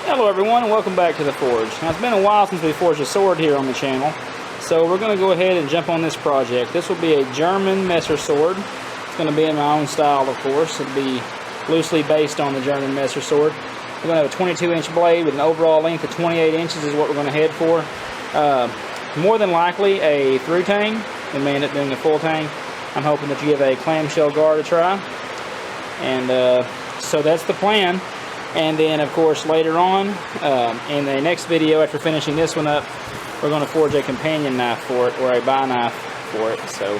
Hello everyone and welcome back to the forge. Now it's been a while since we forged a sword here on the channel, so we're going to go ahead and jump on this project. This will be a German MESSER sword. It's going to be in my own style, of course. It'll be loosely based on the German MESSER sword. We're going to have a 22-inch blade with an overall length of 28 inches is what we're going to head for. More than likely a through tang. We may end up doing a full tang. I'm hoping that you give a clamshell guard a try. And so that's the plan. And then, of course, later on, in the next video, after finishing this one up, we're going to forge a companion knife for it, or a buy knife for it. So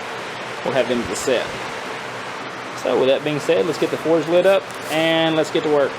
we'll have them at the set. So with that being said, let's get the forge lit up, and let's get to work.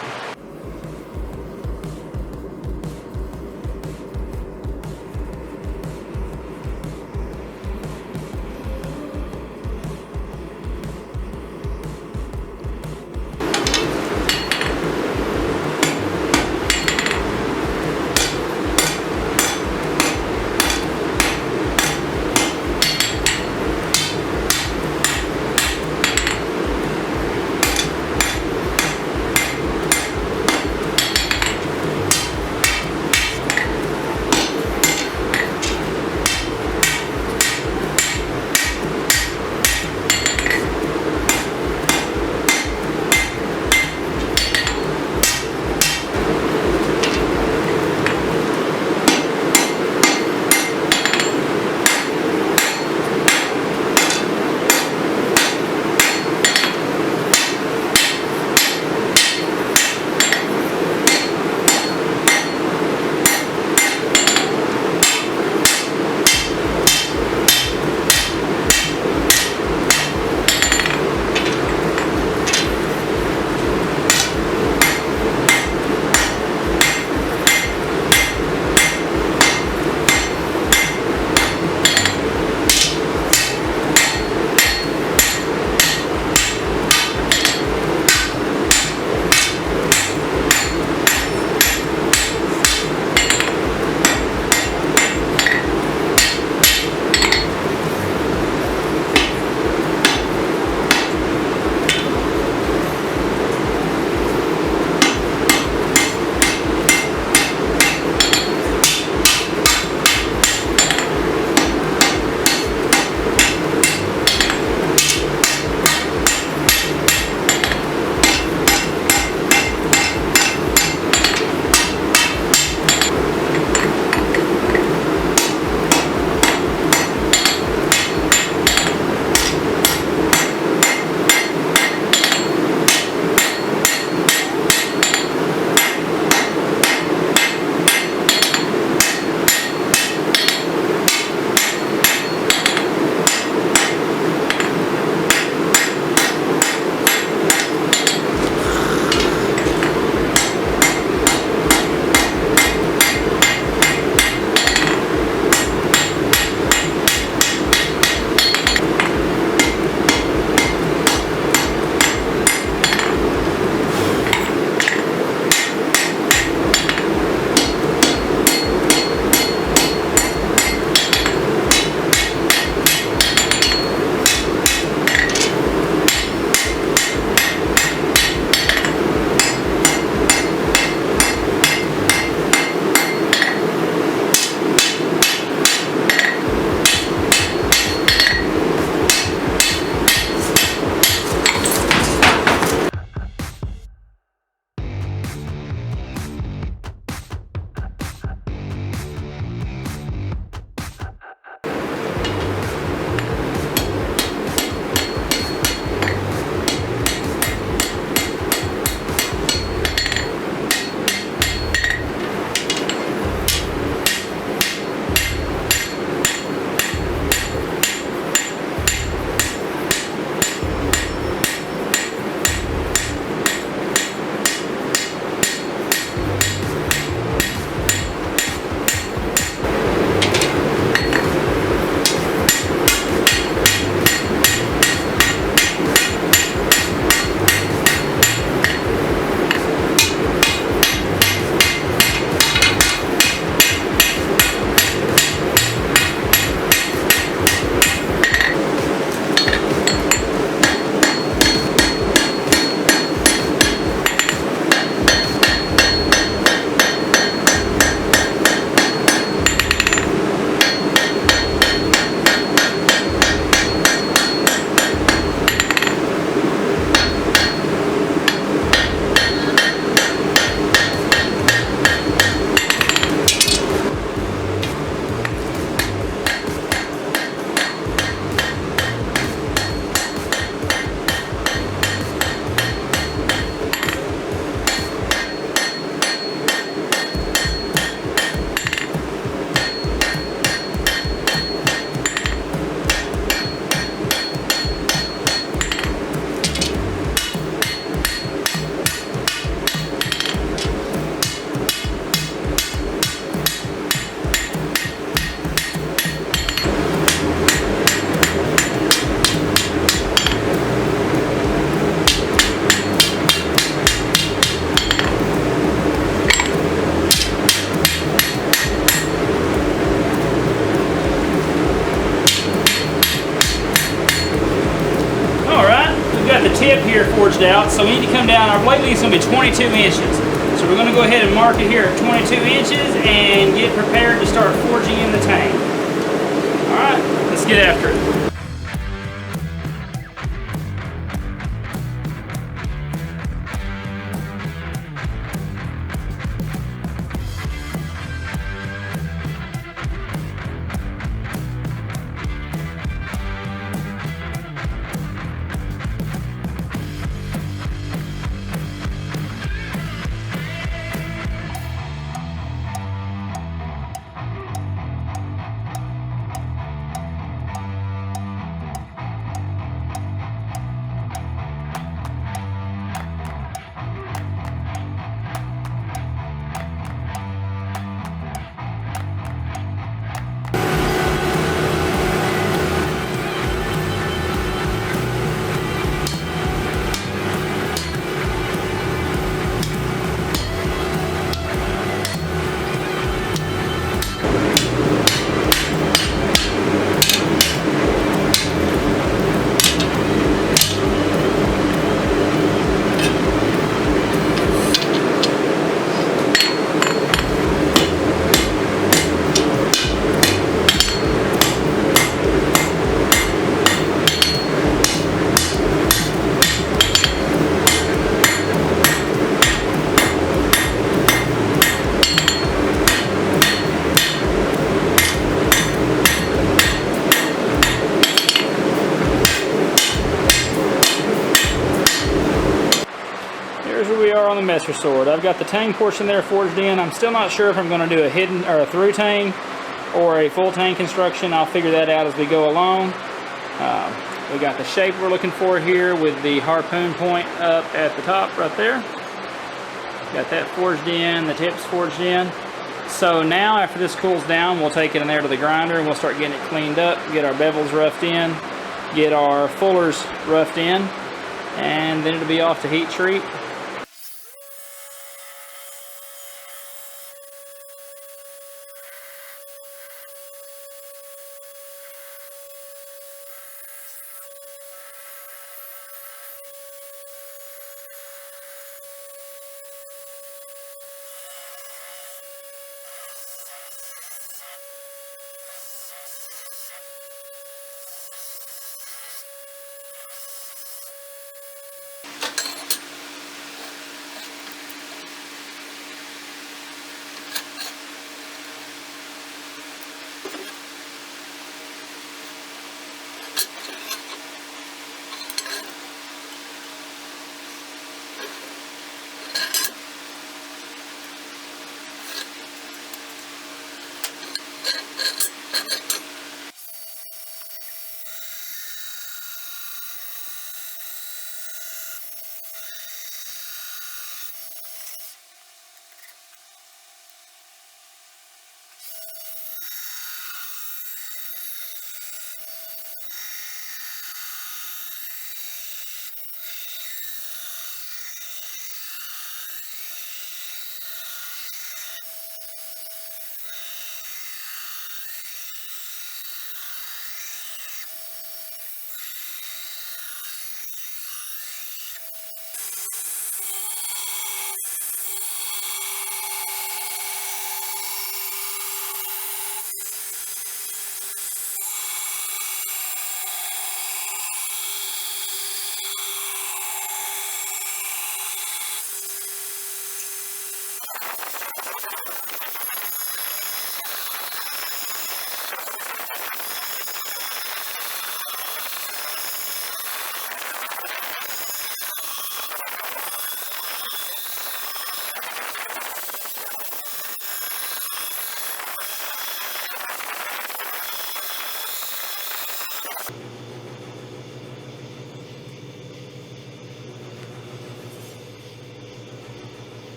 here forged out, so we need to come down. Our blade length is going to be 22 inches. So we're going to go ahead and mark it here at 22 inches and get prepared to start forging in the tang. Alright, let's get after it. On the MESSER sword, I've got the tang portion there forged in. I'm still not sure if I'm going to do a hidden or a through tang or a full tang construction. I'll figure that out as we go along. We got the shape we're looking for here with the harpoon point up at the top right there. Got that forged in, the tips forged in. So now after this cools down, we'll take it in there to the grinder and we'll start getting it cleaned up, get our bevels roughed in, get our fullers roughed in, and then it'll be off to heat treat.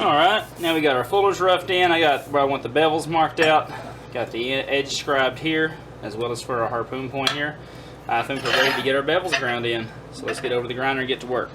Alright, now we got our fullers roughed in. I got where I want the bevels marked out. Got the edge scribed here, as well as for our harpoon point here. I think we're ready to get our bevels ground in. So let's get over to the grinder and get to work.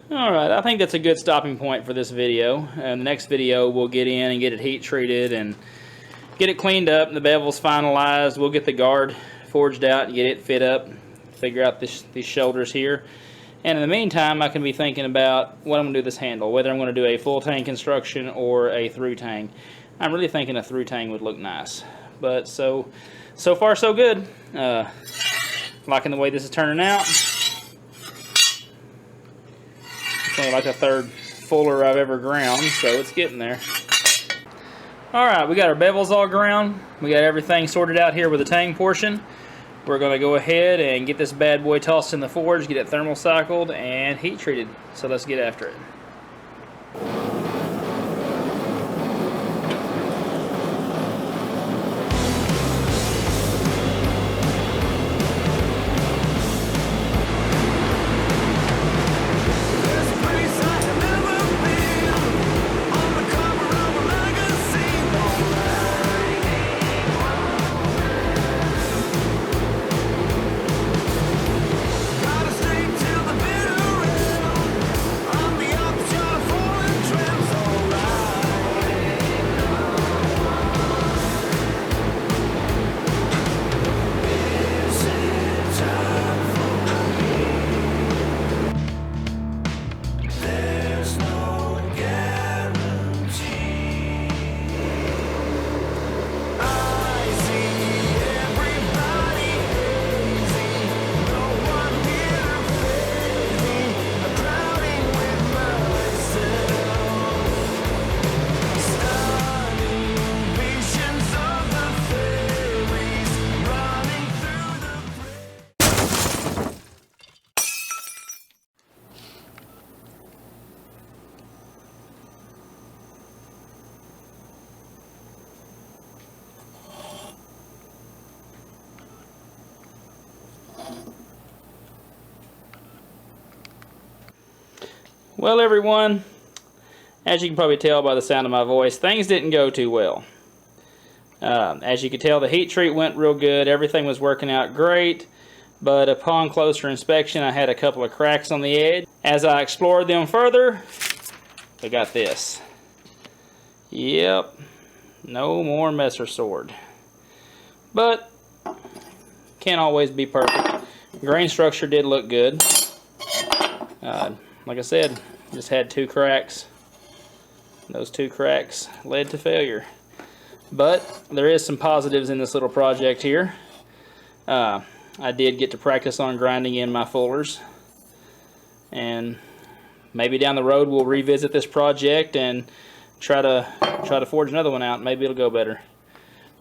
Alright, I think that's a good stopping point for this video. And the next video we'll get in and get it heat treated and get it cleaned up and the bevels finalized. We'll get the guard forged out and get it fit up, figure out these shoulders here. And in the meantime, I can be thinking about what I'm going to do with this handle, whether I'm going to do a full tang construction or a through tang. I'm really thinking a through tang would look nice. But so far so good. Liking the way this is turning out. It's only like the third fuller I've ever ground, so it's getting there. Alright, we got our bevels all ground. We got everything sorted out here with the tang portion. We're going to go ahead and get this bad boy tossed in the forge, get it thermal cycled and heat treated. So let's get after it. Well, everyone, as you can probably tell by the sound of my voice, things didn't go too well. As you can tell, the heat treat went real good. Everything was working out great, but upon closer inspection, I had a couple of cracks on the edge. As I explored them further, we got this. Yep, no more Messer sword. But can't always be perfect. Grain structure did look good. Like I said, just had 2 cracks. Those 2 cracks led to failure. But there is some positives in this little project here. I did get to practice on grinding in my fullers. And maybe down the road we'll revisit this project and try to forge another one out. Maybe it'll go better.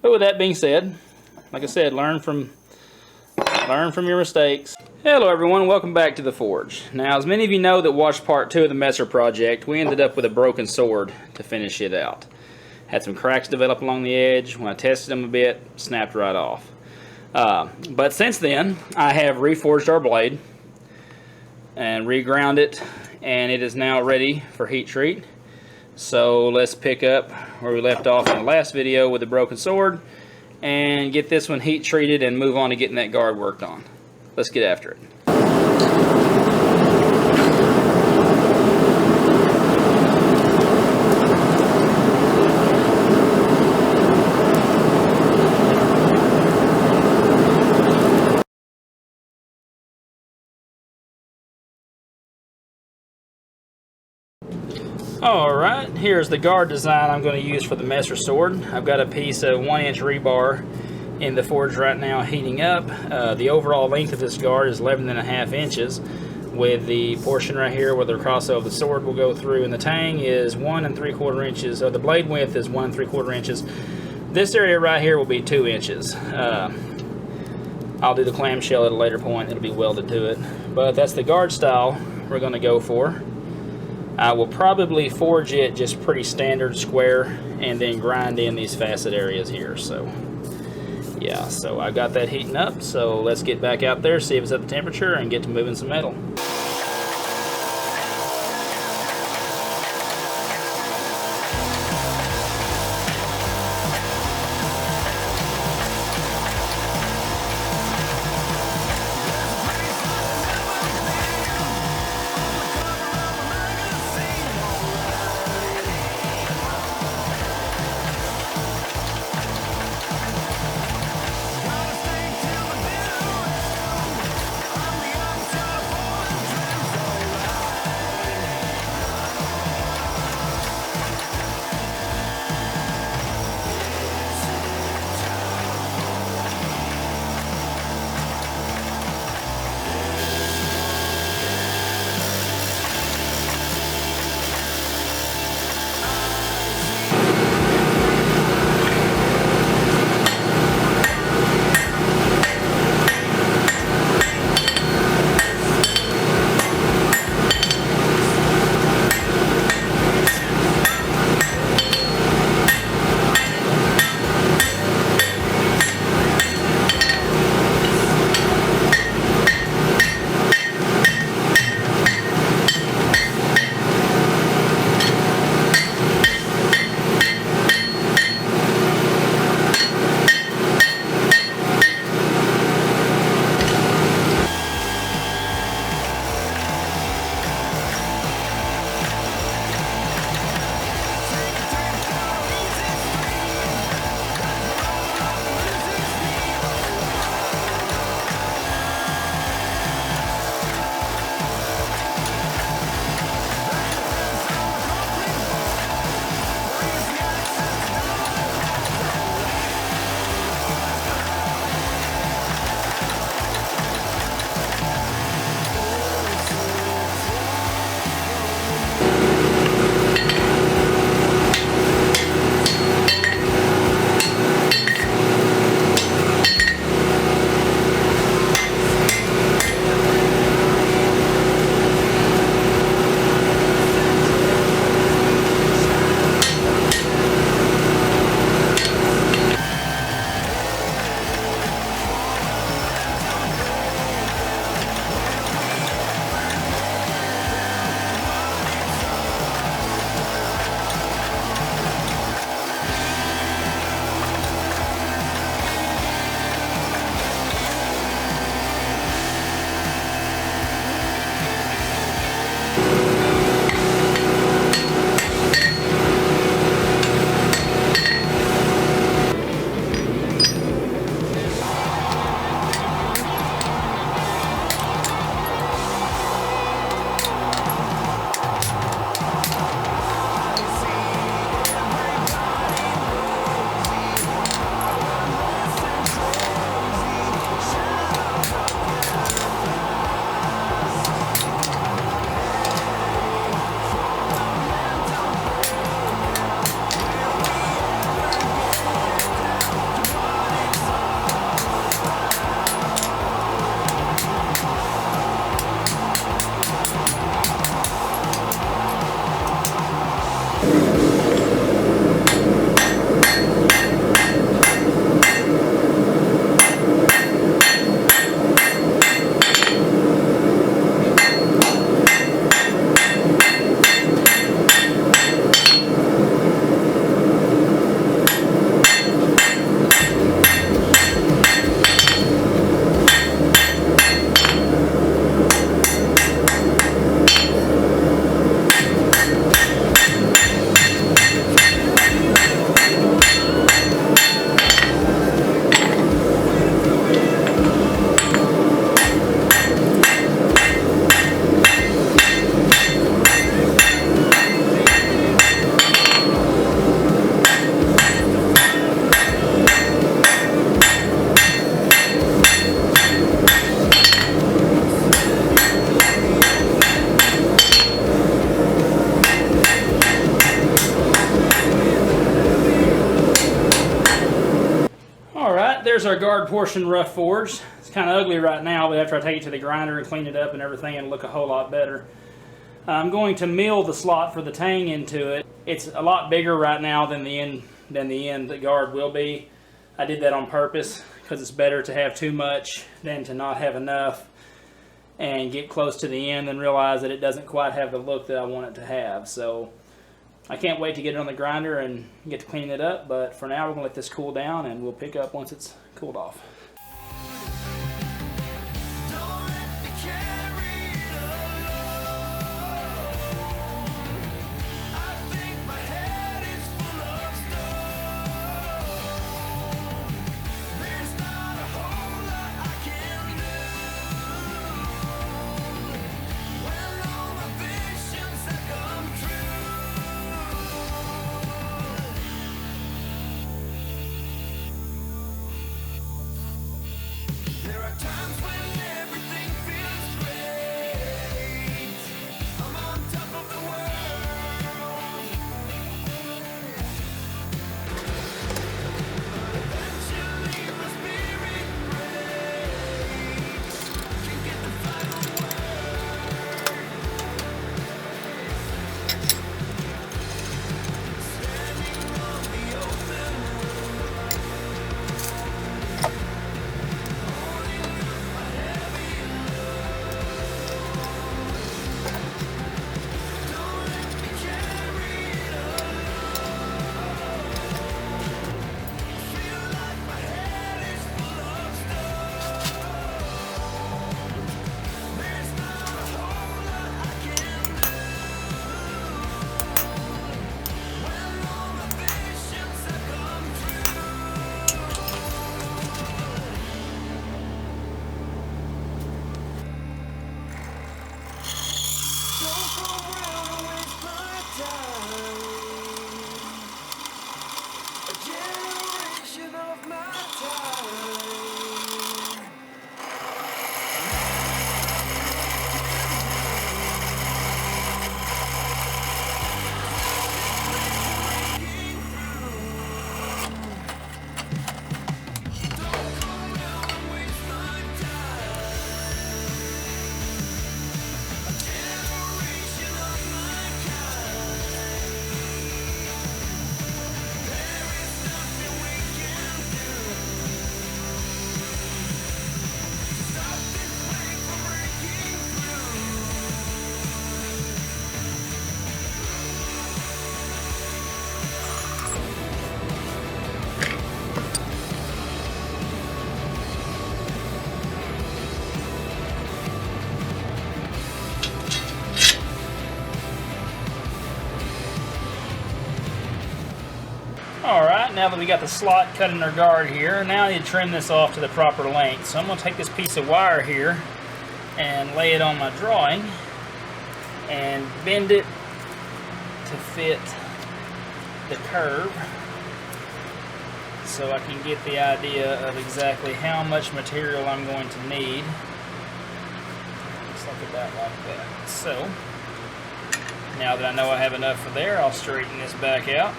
But with that being said, like I said, learn from your mistakes. Hello everyone, welcome back to the forge. Now, as many of you know that watched part 2 of the Messer project, we ended up with a broken sword to finish it out. Had some cracks develop along the edge. When I tested them a bit, snapped right off. But since then, I have reforged our blade and reground it, and it is now ready for heat treat. So let's pick up where we left off in the last video with the broken sword and get this one heat treated and move on to getting that guard worked on. Let's get after it. Alright, here's the guard design I'm going to use for the Messer sword. I've got a piece of 1-inch rebar in the forge right now heating up. The overall length of this guard is 11.5 inches, with the portion right here where the crossover of the sword will go through, and the tang is 1 3/4 inches, so the blade width is 1 3/4 inches. This area right here will be 2 inches. I'll do the clamshell at a later point, it'll be welded to it. But that's the guard style we're going to go for. I will probably forge it just pretty standard square and then grind in these facet areas here. So yeah, so I got that heating up, so let's get back out there, see if it's at the temperature, and get to moving some metal. there's our guard portion rough forged. It's kind of ugly right now, but after I take it to the grinder and clean it up and everything, it'll look a whole lot better. I'm going to mill the slot for the tang into it. It's a lot bigger right now than the end the guard will be. I did that on purpose because it's better to have too much than to not have enough and get close to the end and realize that it doesn't quite have the look that I want it to have. So I can't wait to get it on the grinder and get to clean it up, but for now we're going to let this cool down and we'll pick up once it's cooled off. Alright, now that we got the slot cut in our guard here, now I need to trim this off to the proper length. So I'm going to take this piece of wire here and lay it on my drawing and bend it to fit the curve so I can get the idea of exactly how much material I'm going to need. Just like about like that. So, now that I know I have enough for there, I'll straighten this back out.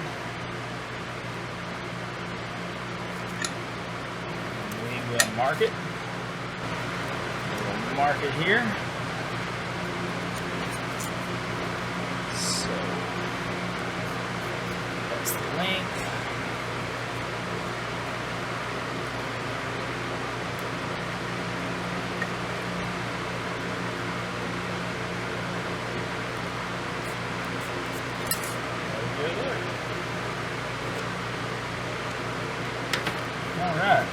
We'll mark it. We'll mark it here. So that's the length. All right.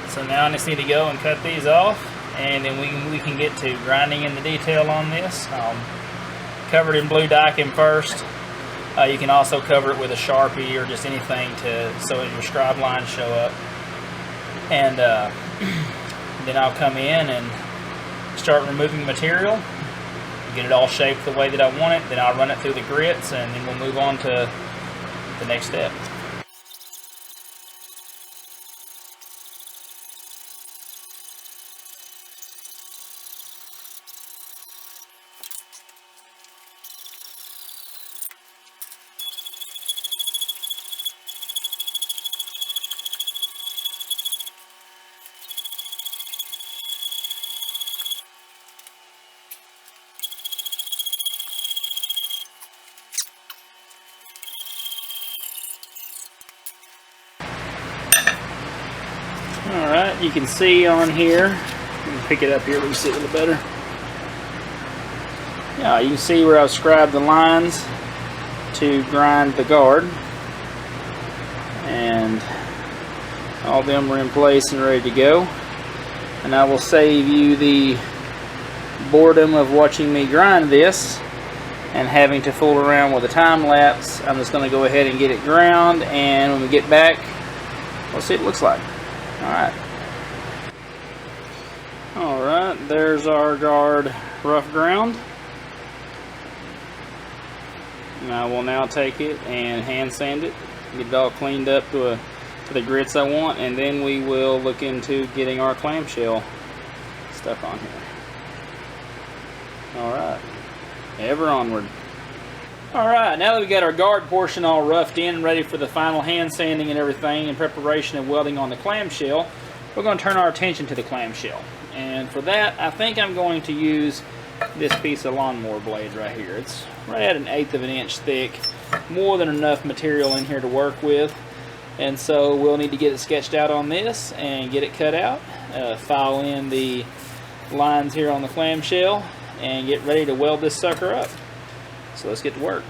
So now I just need to go and cut these off, and then we can get to grinding in the detail on this. Cover it in blue dicing first. You can also cover it with a Sharpie or just anything so your scribe lines show up. And then I'll come in and start removing material, get it all shaped the way that I want it. Then I'll run it through the grits, and then we'll move on to the next step. Alright, you can see on here, let me pick it up here, we can see it a little better. Yeah, you can see where I've scribed the lines to grind the guard. And all of them are in place and ready to go. And I will save you the boredom of watching me grind this and having to fool around with a time lapse. I'm just going to go ahead and get it ground, and when we get back, we'll see what it looks like. Alright, there's our guard rough ground. And I will now take it and hand sand it, get it all cleaned up to the grits I want, and then we will look into getting our clamshell stuff on here. Alright, ever onward. Alright, now that we got our guard portion all roughed in and ready for the final hand sanding and everything in preparation of welding on the clamshell, we're going to turn our attention to the clamshell. And for that, I think I'm going to use this piece of lawnmower blade right here. It's right at 1/8 of an inch thick, more than enough material in here to work with. And so we'll need to get it sketched out on this and get it cut out, file in the lines here on the clamshell, and get ready to weld this sucker up. So let's get to work.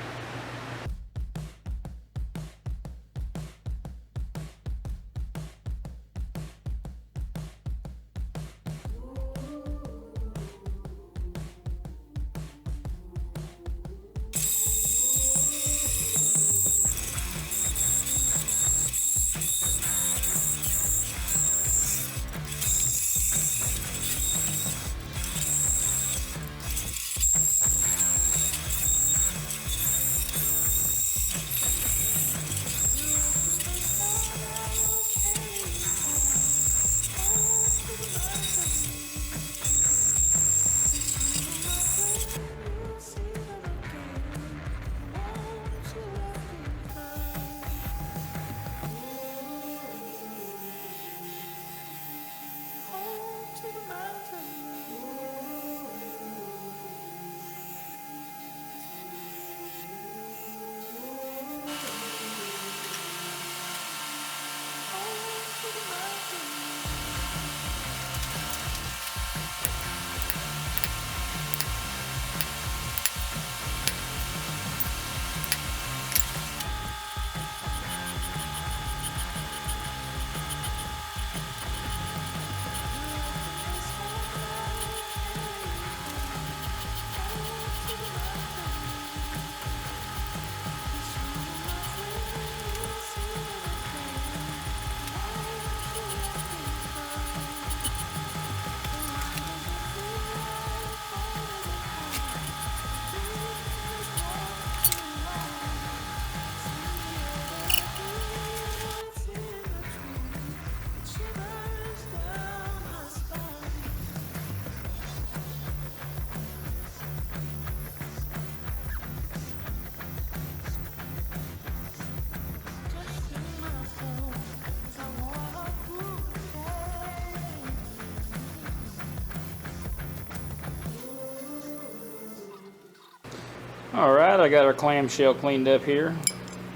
Alright, I got our clamshell cleaned up here,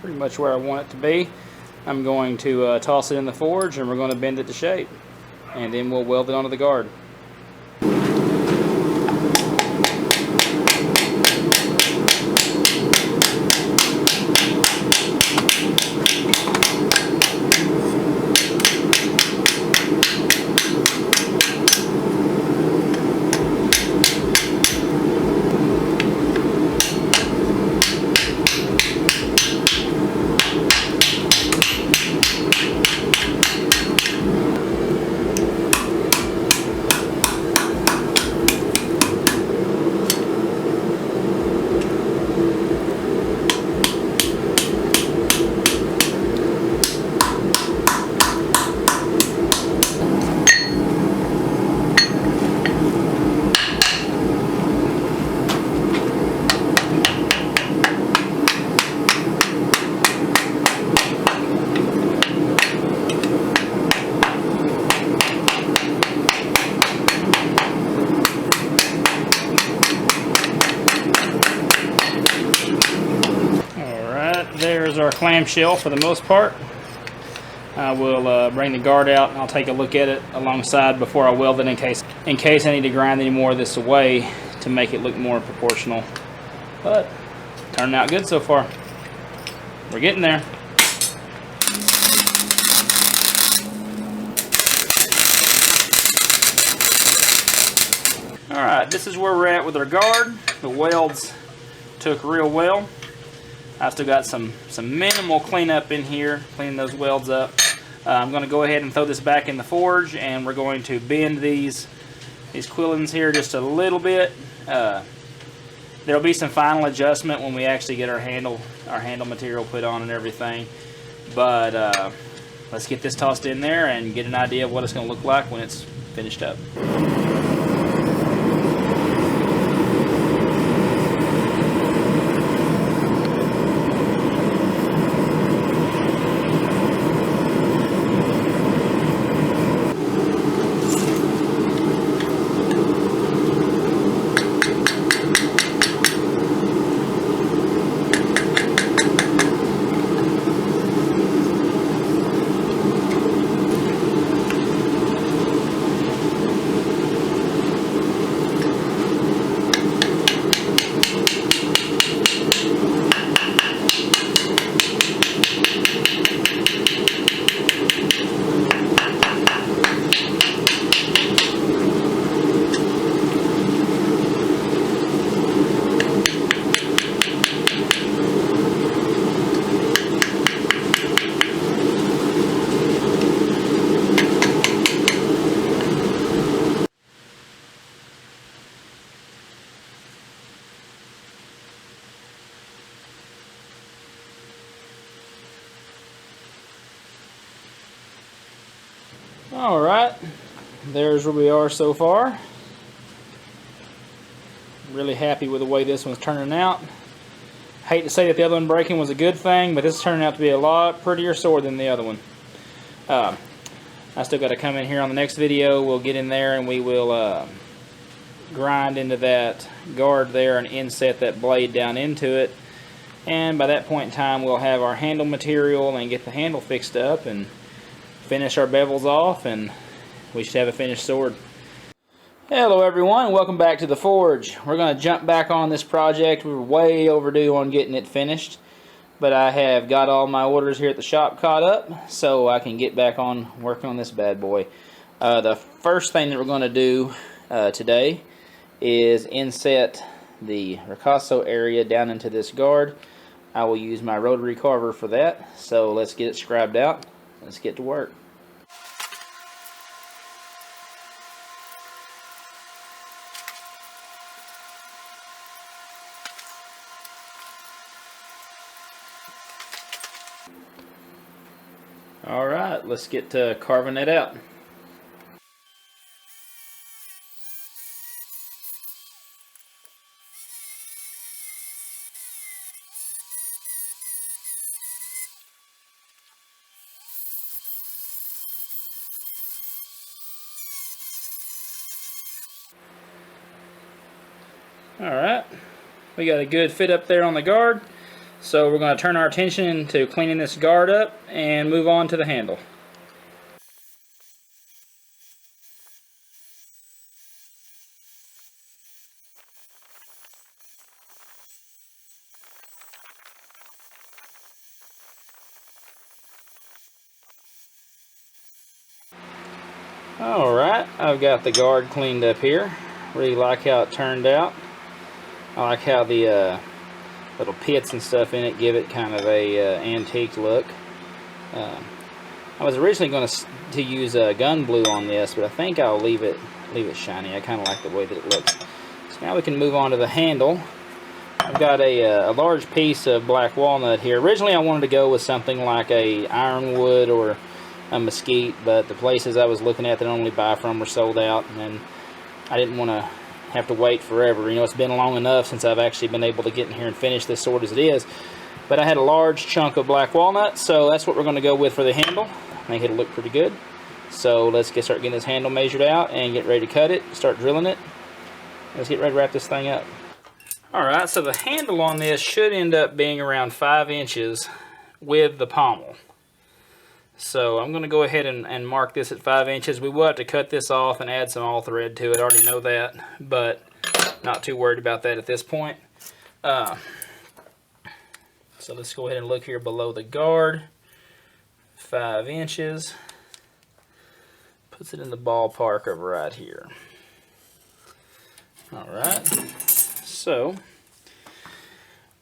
pretty much where I want it to be. I'm going to toss it in the forge, and we're going to bend it to shape, and then we'll weld it onto the guard. There's our clamshell for the most part. I will bring the guard out and I'll take a look at it alongside before I weld it in case I need to grind any more of this away to make it look more proportional. But turning out good so far. We're getting there. Alright, this is where we're at with our guard. The welds took real well. I've still got some minimal cleanup in here, cleaning those welds up. I'm going to go ahead and throw this back in the forge, and we're going to bend these quillings here just a little bit. There'll be some final adjustment when we actually get our handle material put on and everything. But let's get this tossed in there and get an idea of what it's going to look like when it's finished up. Alright, there's where we are so far. Really happy with the way this one's turning out. Hate to say that the other one breaking was a good thing, but this is turning out to be a lot prettier sword than the other one. I still got to come in here on the next video. We'll get in there and we will grind into that guard there and inset that blade down into it. And by that point in time, we'll have our handle material and get the handle fixed up and finish our bevels off, and we should have a finished sword. Hello everyone, welcome back to the forge. We're going to jump back on this project. We were way overdue on getting it finished, but I have got all my orders here at the shop caught up, so I can get back on working on this bad boy. The first thing that we're going to do today is inset the ricasso area down into this guard. I will use my rotary carver for that, so let's get it scribed out. Let's get to work. Alright, let's get to carving it out. Alright, we got a good fit up there on the guard, so we're going to turn our attention to cleaning this guard up and move on to the handle. Alright, I've got the guard cleaned up here. Really like how it turned out. I like how the little pits and stuff in it give it kind of a antique look. I was originally going to use gun blue on this, but I think I'll leave it shiny. I kind of like the way that it looks. So now we can move on to the handle. I've got a large piece of black walnut here. Originally I wanted to go with something like a ironwood or a mesquite, but the places I was looking at that I normally buy from were sold out, and I didn't want to have to wait forever. You know, it's been long enough since I've actually been able to get in here and finish this sword as it is. But I had a large chunk of black walnut, so that's what we're going to go with for the handle. I think it'll look pretty good. So let's start getting this handle measured out and get ready to cut it, start drilling it. Let's get ready to wrap this thing up. Alright, so the handle on this should end up being around 5 inches with the pommel. So I'm going to go ahead and mark this at 5 inches. We will have to cut this off and add some all thread to it. I already know that, but not too worried about that at this point. So let's go ahead and look here below the guard. 5 inches. Puts it in the ballpark of right here. Alright, so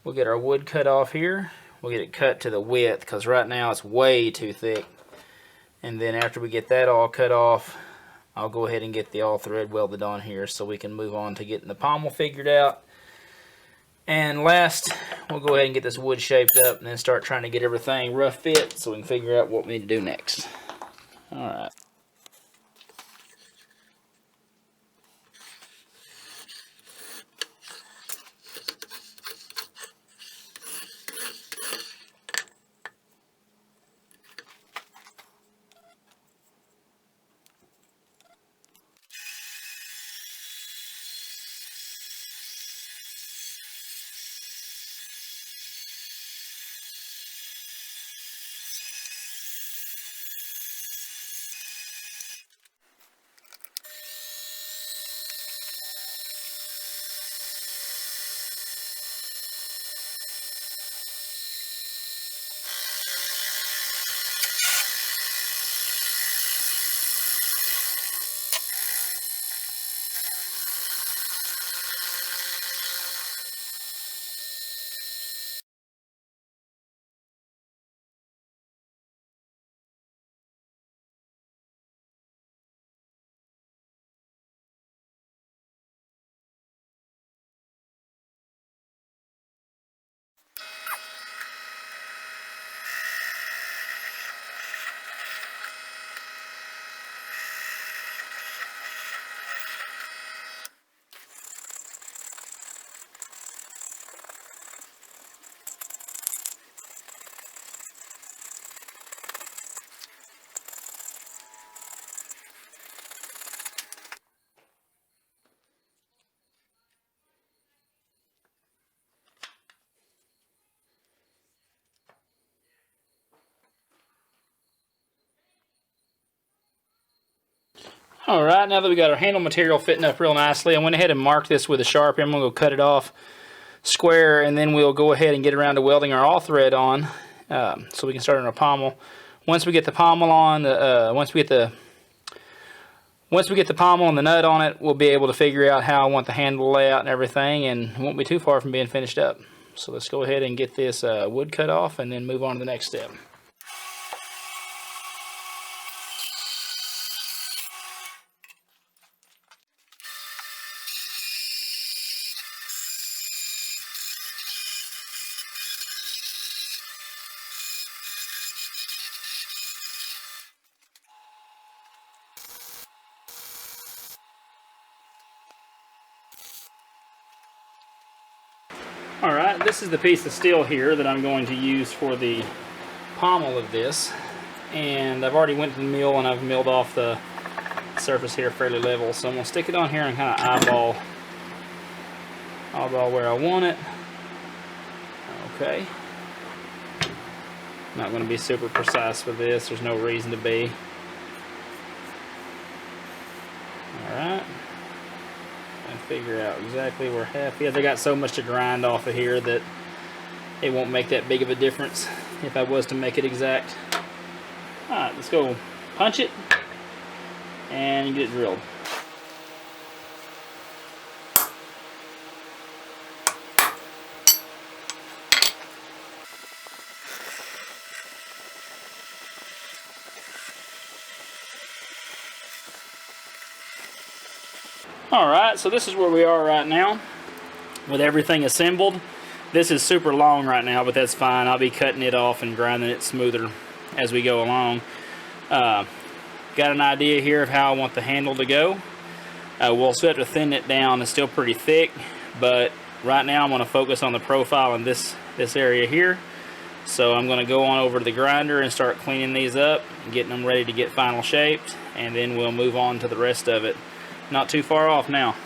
we'll get our wood cut off here. We'll get it cut to the width because right now it's way too thick. And then after we get that all cut off, I'll go ahead and get the all thread welded on here so we can move on to getting the pommel figured out. And last, we'll go ahead and get this wood shaped up and then start trying to get everything rough fit so we can figure out what we need to do next. Alright. Alright, now that we got our handle material fitting up real nicely, I went ahead and marked this with a Sharpie. I'm going to go cut it off square, and then we'll go ahead and get around to welding our all thread on so we can start on our pommel. Once we get the pommel on, once we get the pommel and the nut on it, we'll be able to figure out how I want the handle layout and everything, and it won't be too far from being finished up. So let's go ahead and get this wood cut off and then move on to the next step. Alright, this is the piece of steel here that I'm going to use for the pommel of this. And I've already went to the mill and I've milled off the surface here fairly level. So I'm going to stick it on here and kind of eyeball where I want it. Okay. Not going to be super precise with this. There's no reason to be. Alright. And figure out exactly where half is. I got so much to grind off of here that it won't make that big of a difference if I was to make it exact. Alright, let's go punch it and get it drilled. Alright, so this is where we are right now with everything assembled. This is super long right now, but that's fine. I'll be cutting it off and grinding it smoother as we go along. Got an idea here of how I want the handle to go. We'll still have to thin it down. It's still pretty thick, but right now I'm going to focus on the profile in this area here. So I'm going to go on over to the grinder and start cleaning these up and getting them ready to get final shaped, and then we'll move on to the rest of it. Not too far off now.